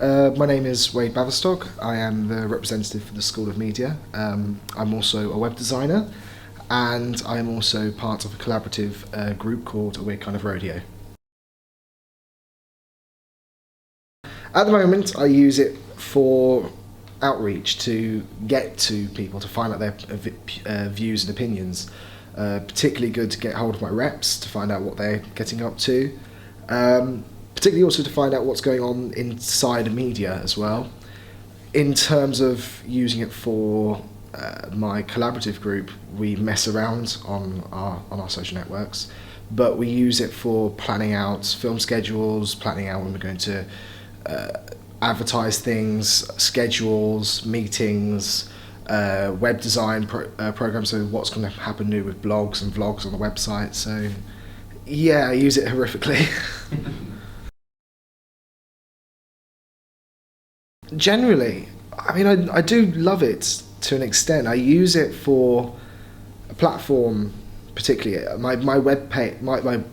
My name is Wade Baverstock. I am the representative for the School of Media. I'm also a web designer, and I am also part of a collaborative group called A Weird Kind of Rodeo. At the moment, I use it for outreach, to get to people, to find out their views and opinions. Particularly good to get hold of my reps, to find out what they're getting up to. Particularly also to find out what's going on inside the media as well. In terms of using it for my collaborative group, we mess around on our social networks, but we use it for planning out film schedules, planning out when we're going to advertise things, schedules, meetings, web design programs, so what's going to happen new with blogs and vlogs on the website. So yeah, I use it horrifically. Generally, I mean, I do love it to an extent. I use it for a platform, particularly my web page,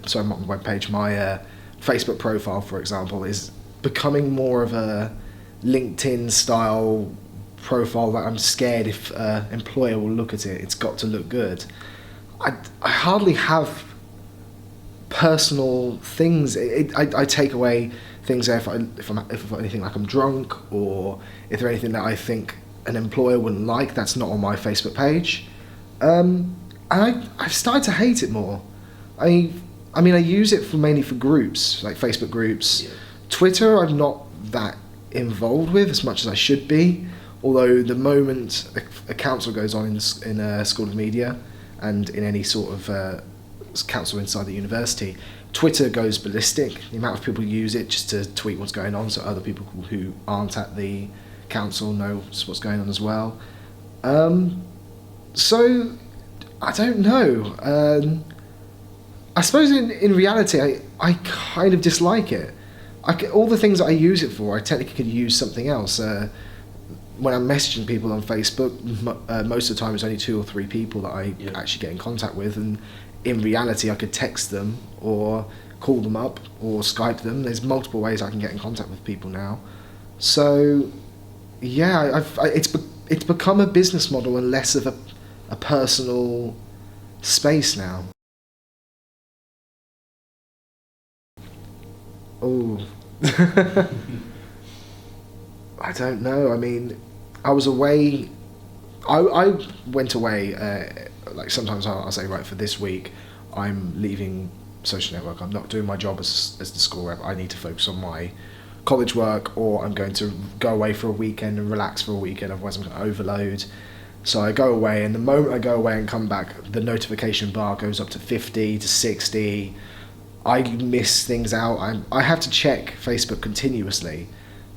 sorry, not my web page, my Facebook profile, for example, is becoming more of a LinkedIn style profile that I'm scared if an employer will look at it. It's got to look good. I hardly have personal things. I take away things if anything like I'm drunk, or if there's anything that I think an employer wouldn't like that's not on my Facebook page. And I've started to hate it more. I mean I use it mainly for groups, like Facebook groups. Yeah. Twitter I'm not that involved with as much as I should be, although the moment a council goes on in a school of media and in any sort of council inside the university, Twitter goes ballistic. The amount of people who use it just to tweet what's going on, so other people who aren't at the council know what's going on as well. So I don't know. I suppose in reality I kind of dislike it. All the things that I use it for, I technically could use something else. When I'm messaging people on Facebook, most of the time it's only 2 or 3 people that I actually get in contact with, and in reality I could text them or call them up or Skype them. There's multiple ways I can get in contact with people now. So yeah, it's become a business model and less of a personal space now. Oh. I don't know. I mean, I was away. I went away. Like sometimes I'll say, right, for this week, I'm leaving social network. I'm not doing my job as the school rep. I need to focus on my college work, or I'm going to go away for a weekend and relax for a weekend. Otherwise, I'm going to overload. So I go away, and the moment I go away and come back, the notification bar goes up to 50 to 60. I miss things out. I have to check Facebook continuously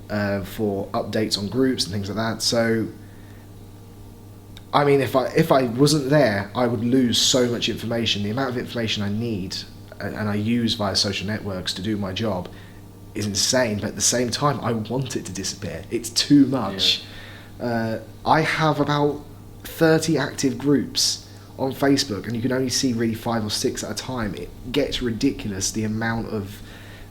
for updates on groups and things like that. So, I mean, if I wasn't there, I would lose so much information. The amount of information I need and I use via social networks to do my job is insane. But at the same time, I want it to disappear. It's too much. Yeah. I have about 30 active groups on Facebook, and you can only see really 5 or 6 at a time. It gets ridiculous, the amount of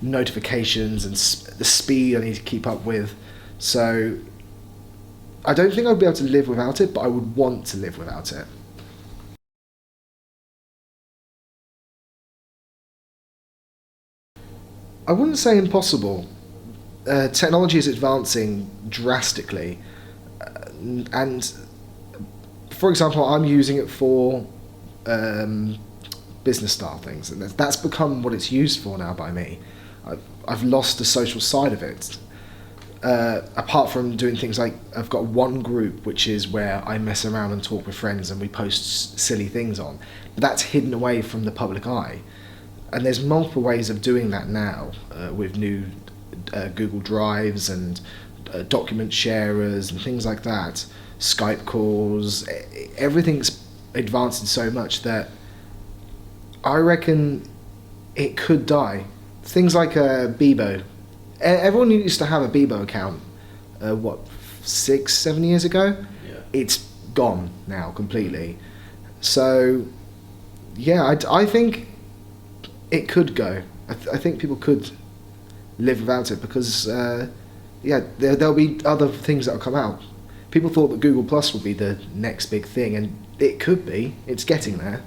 notifications and the speed I need to keep up with. So I don't think I'd be able to live without it, but I would want to live without it. I wouldn't say impossible. Technology is advancing drastically, and for example, I'm using it for business style things, and that's become what it's used for now by me. I've lost the social side of it. Apart from doing things like, I've got one group which is where I mess around and talk with friends and we post silly things on. But that's hidden away from the public eye. And there's multiple ways of doing that now, with new Google Drives and document sharers and things like that. Skype calls, everything's advancing so much that I reckon it could die. Things like Bebo. Everyone used to have a Bebo account, 6-7 years ago? Yeah. It's gone now completely. So, yeah, I think it could go. I think people could live without it because yeah, there'll be other things that'll come out. People thought that Google Plus would be the next big thing, and it could be. It's getting there.